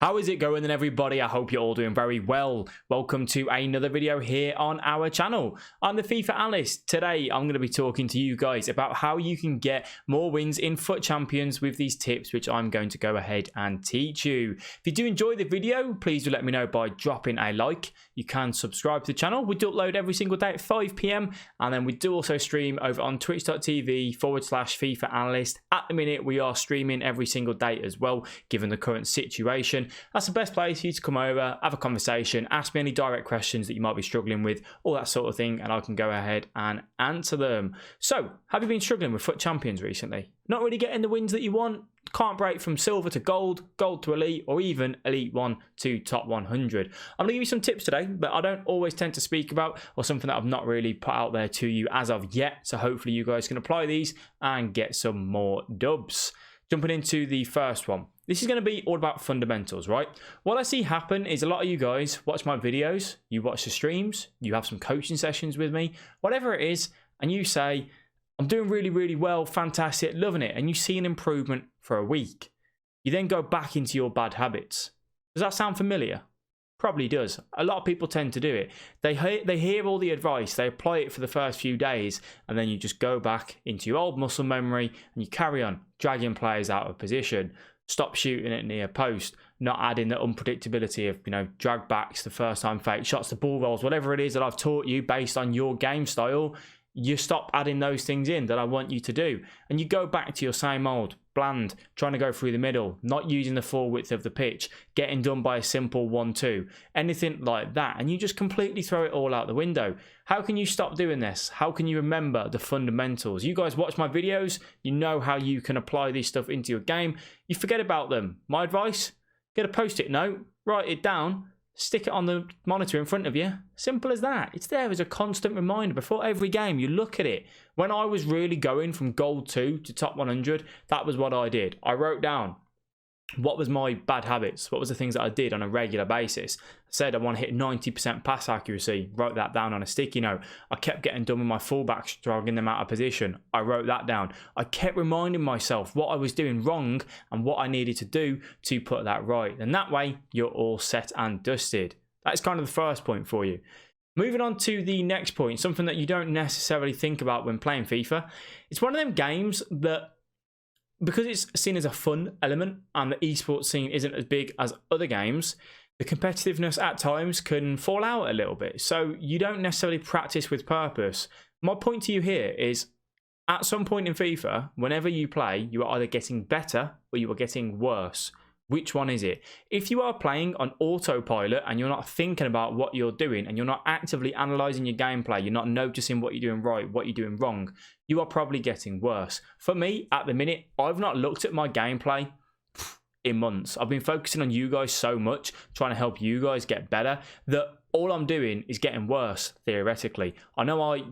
How is it going then, everybody? I hope you're all doing very well. Welcome to another video here on our channel. I'm the FIFA analyst. Today I'm going to be talking to you guys about how you can get more wins in FUT Champions with these tips which I'm going to go ahead and teach you. If you do enjoy the video, please do let me know by dropping a like. You can subscribe to the channel. We do upload every single day at 5 PM, and then we do also stream over on twitch.tv/FIFA analyst. At the minute we are streaming every single day as well, given the current situation. That's the best place for you to come over, have a conversation, ask me any direct questions that you might be struggling with, all that sort of thing, and I can go ahead and answer them. So, have you been struggling with FUT Champions recently? Not really getting the wins that you want? Can't break from silver to gold, gold to elite, or even elite 1 to top 100. I'm going to give you some tips today that I don't always tend to speak about, or something that I've not really put out there to you as of yet. So hopefully you guys can apply these and get some more dubs. Jumping into the first one. This is going to be all about fundamentals, right? What I see happen is a lot of you guys watch my videos, you watch the streams, you have some coaching sessions with me, whatever it is, and you say, I'm doing really, really well, fantastic, loving it, and you see an improvement for a week. You then go back into your bad habits. Does that sound familiar? Probably does. A lot of people tend to do it. They hear all the advice, they apply it for the first few days, and then you just go back into your old muscle memory and you carry on dragging players out of position. Stop shooting at near post, not adding the unpredictability of, drag backs, the first time fake shots, the ball rolls, whatever it is that I've taught you based on your game style. You stop adding those things in that I want you to do, and you go back to your same old bland, trying to go through the middle, not using the full width of the pitch, getting done by a simple 1-2, anything like that, and you just completely throw it all out the window. How can you stop doing this? How can you remember the fundamentals? You guys watch my videos, you know how you can apply this stuff into your game. You forget about them. My advice, get a post-it note, write it down, stick it on the monitor in front of you. Simple as that. It's there as a constant reminder. Before every game, you look at it. When I was really going from gold 2 to top 100, that was what I did. I wrote down what was my bad habits, what was the things that I did on a regular basis. I said I want to hit 90% pass accuracy, wrote that down on a sticky note. I kept getting done with my fullbacks, dragging them out of position. I wrote that down. I kept reminding myself what I was doing wrong and what I needed to do to put that right. And that way, you're all set and dusted. That's kind of the first point for you. Moving on to the next point, something that you don't necessarily think about when playing FIFA. It's one of them games that, because it's seen as a fun element and the esports scene isn't as big as other games, the competitiveness at times can fall out a little bit. So you don't necessarily practice with purpose. My point to you here is, at some point in FIFA, whenever you play, you are either getting better or you are getting worse. Which one is it? If you are playing on autopilot and you're not thinking about what you're doing and you're not actively analysing your gameplay, you're not noticing what you're doing right, what you're doing wrong, you are probably getting worse. For me, at the minute, I've not looked at my gameplay in months. I've been focusing on you guys so much, trying to help you guys get better, that all I'm doing is getting worse, theoretically. I know I,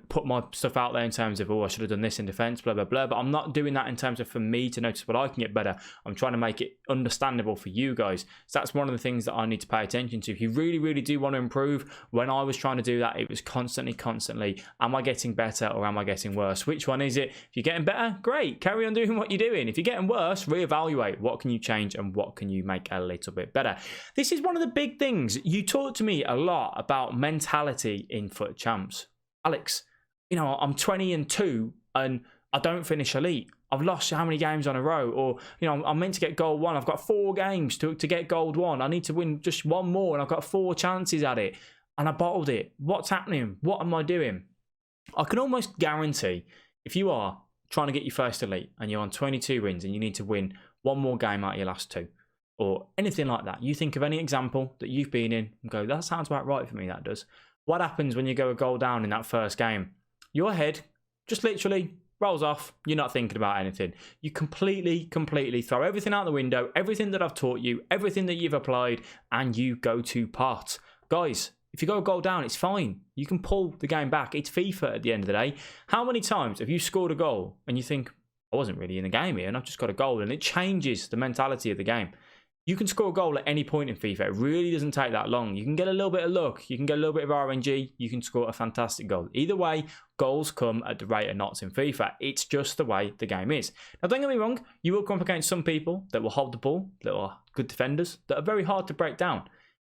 put my stuff out there in terms of, oh, I should have done this in defense, blah, blah, blah, but I'm not doing that in terms of for me to notice what I can get better. I'm trying to make it understandable for you guys. So that's one of the things that I need to pay attention to. If you really, really do want to improve, when I was trying to do that, it was constantly, am I getting better or am I getting worse? Which one is it? If you're getting better, great, carry on doing what you're doing. If you're getting worse, reevaluate. What can you change and what can you make a little bit better? This is one of the big things. You talk to me a lot about mentality in FUT Champs. Alex, I'm 20-2 and I don't finish elite. I've lost how many games on a row? Or, I'm meant to get gold 1. I've got 4 games to get gold 1. I need to win just 1 more and I've got 4 chances at it. And I bottled it. What's happening? What am I doing? I can almost guarantee if you are trying to get your first elite and you're on 22 wins and you need to win 1 more game out of your last 2, or anything like that, you think of any example that you've been in and go, that sounds about right for me, that does. What happens when you go a goal down in that first game? Your head just literally rolls off. You're not thinking about anything. You completely throw everything out the window, everything that I've taught you, everything that you've applied, and you go to pot. Guys, if you go a goal down, it's fine. You can pull the game back. It's FIFA at the end of the day. How many times have you scored a goal and you think, I wasn't really in the game here and I've just got a goal, and it changes the mentality of the game? You can score a goal at any point in FIFA. It really doesn't take that long. You can get a little bit of luck. You can get a little bit of RNG. You can score a fantastic goal. Either way, goals come at the rate of knots in FIFA. It's just the way the game is. Now, don't get me wrong. You will come up against some people that will hold the ball, that are good defenders, that are very hard to break down.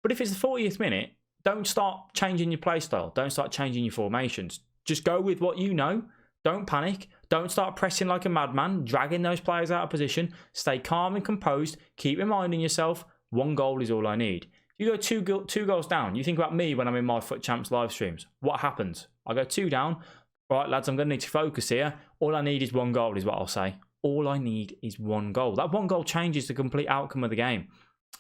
But if it's the 40th minute, don't start changing your play style. Don't start changing your formations. Just go with what you know. Don't panic. Don't start pressing like a madman, dragging those players out of position. Stay calm and composed. Keep reminding yourself, one goal is all I need. You go two goals down. You think about me when I'm in my FUT Champs live streams. What happens? I go 2 down. All right, lads, I'm going to need to focus here. All I need is 1 goal is what I'll say. All I need is 1 goal. That 1 goal changes the complete outcome of the game.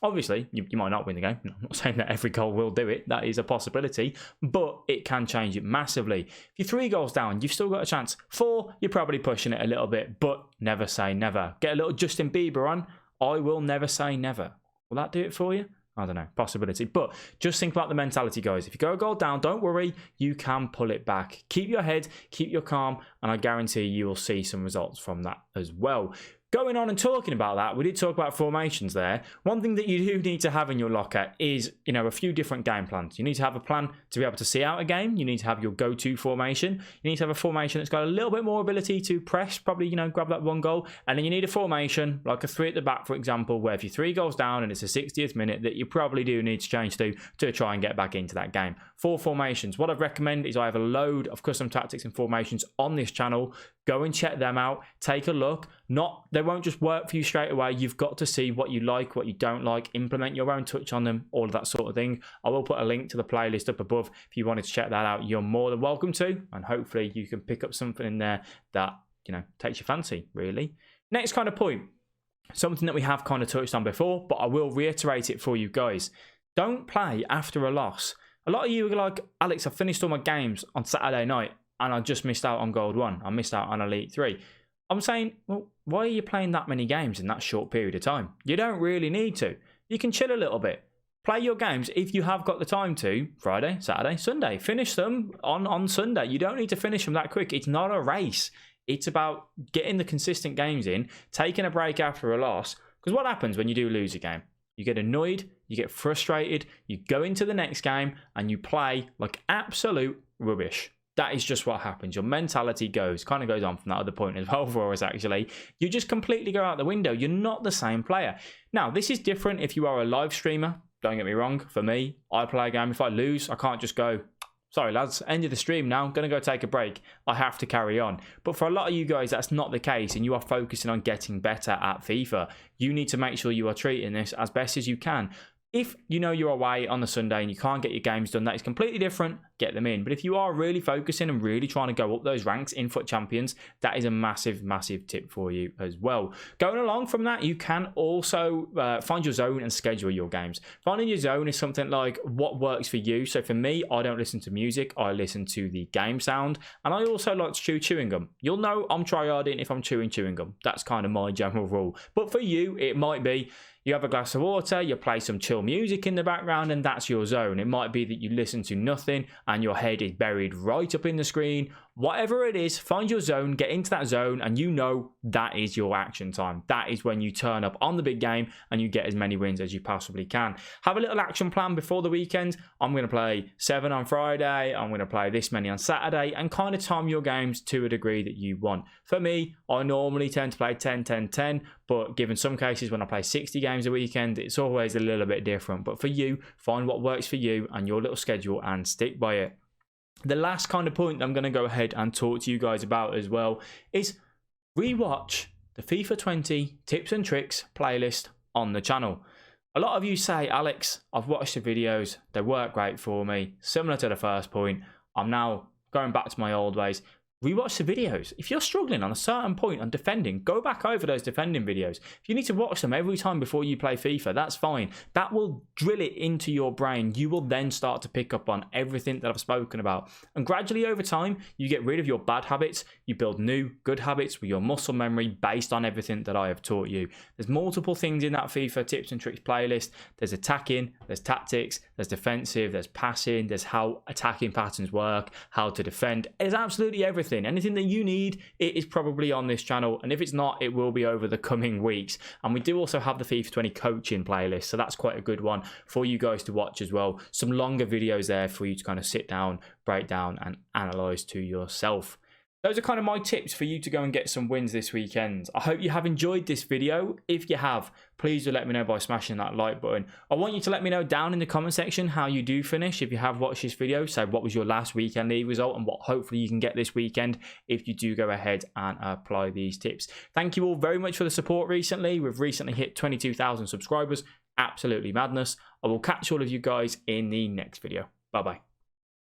Obviously, you might not win the game. I'm not saying that every goal will do it. That is a possibility. But it can change it massively. If you're 3 goals down, you've still got a chance. 4, you're probably pushing it a little bit. But never say never. Get a little Justin Bieber on. I will never say never. Will that do it for you? I don't know. Possibility. But just think about the mentality, guys. If you go a goal down, don't worry. You can pull it back. Keep your head. Keep your calm. And I guarantee you will see some results from that as well. Going on and talking about that, we did talk about formations there. One thing that you do need to have in your locker is, a few different game plans. You need to have a plan to be able to see out a game. You need to have your go-to formation. You need to have a formation that's got a little bit more ability to press, probably, grab that 1 goal. And then you need a formation, like a 3 at the back, for example, where if you're 3 goals down and it's the 60th minute, that you probably do need to change to try and get back into that game. 4 formations. What I'd recommend is I have a load of custom tactics and formations on this channel. Go and check them out. Take a look. They won't just work for you straight away. You've got to see what you like, what you don't like, implement your own touch on them, all of that sort of thing. I will put a link to the playlist up above. If you wanted to check that out, you're more than welcome to. And hopefully you can pick up something in there that, takes your fancy, really. Next kind of point, something that we have kind of touched on before, but I will reiterate it for you guys. Don't play after a loss. A lot of you are like, Alex, I finished all my games on Saturday night and I just missed out on Gold 1. I missed out on Elite 3. I'm saying, well, why are you playing that many games in that short period of time? You don't really need to. You can chill a little bit. Play your games if you have got the time to. Friday, Saturday, Sunday. Finish them on Sunday. You don't need to finish them that quick. It's not a race. It's about getting the consistent games in, taking a break after a loss. Because what happens when you do lose a game? You get annoyed, you get frustrated, you go into the next game and you play like absolute rubbish. That is just what happens. Your mentality goes on from that other point as well for us, actually. You just completely go out the window. You're not the same player. Now, this is different if you are a live streamer. Don't get me wrong. For me, I play a game. If I lose, I can't just go, sorry, lads, end of the stream now. I'm going to go take a break. I have to carry on. But for a lot of you guys, that's not the case, and you are focusing on getting better at FIFA. You need to make sure you are treating this as best as you can. If you're away on the Sunday and you can't get your games done, that is completely different. Get them in. But if you are really focusing and really trying to go up those ranks in FUT Champions, that is a massive, massive tip for you as well. Going along from that, you can also find your zone and schedule your games. Finding your zone is something like what works for you. So for me, I don't listen to music. I listen to the game sound. And I also like to chew chewing gum. You'll know I'm tryharding if I'm chewing gum. That's kind of my general rule. But for you, it might be you have a glass of water, you play some chill music in the background, and that's your zone. It might be that you listen to nothing and your head is buried right up in the screen. Whatever it is, find your zone, get into that zone, and that is your action time. That is when you turn up on the big game and you get as many wins as you possibly can. Have a little action plan before the weekend. I'm going to play 7 on Friday. I'm going to play this many on Saturday, and kind of time your games to a degree that you want. For me, I normally tend to play 10, 10, 10, but given some cases when I play 60 games a weekend, it's always a little bit different. But for you, find what works for you and your little schedule and stick by it. The last kind of point I'm going to go ahead and talk to you guys about as well is rewatch the FIFA 20 tips and tricks playlist on the channel. A lot of you say, Alex, I've watched the videos, they work great for me. Similar to the first point, I'm now going back to my old ways. Rewatch the videos. If you're struggling on a certain point on defending, go back over those defending videos. If you need to watch them every time before you play FIFA, that's fine. That will drill it into your brain. You will then start to pick up on everything that I've spoken about. And gradually over time, you get rid of your bad habits. You build new good habits with your muscle memory based on everything that I have taught you. There's multiple things in that FIFA tips and tricks playlist. There's attacking, there's tactics, there's defensive, there's passing, there's how attacking patterns work, how to defend. There's absolutely everything everything. Anything that you need, it is probably on this channel, and if it's not, it will be over the coming weeks. And we do also have the FIFA 20 coaching playlist, so that's quite a good one for you guys to watch as well. Some longer videos there for you to kind of sit down, break down, and analyze to yourself. Those are kind of my tips for you to go and get some wins this weekend. I hope you have enjoyed this video. If you have, please do let me know by smashing that like button. I want you to let me know down in the comment section how you do finish if you have watched this video. So what was your last weekend league result and what hopefully you can get this weekend if you do go ahead and apply these tips. Thank you all very much for the support recently. We've recently hit 22,000 subscribers. Absolutely madness. I will catch all of you guys in the next video. Bye-bye.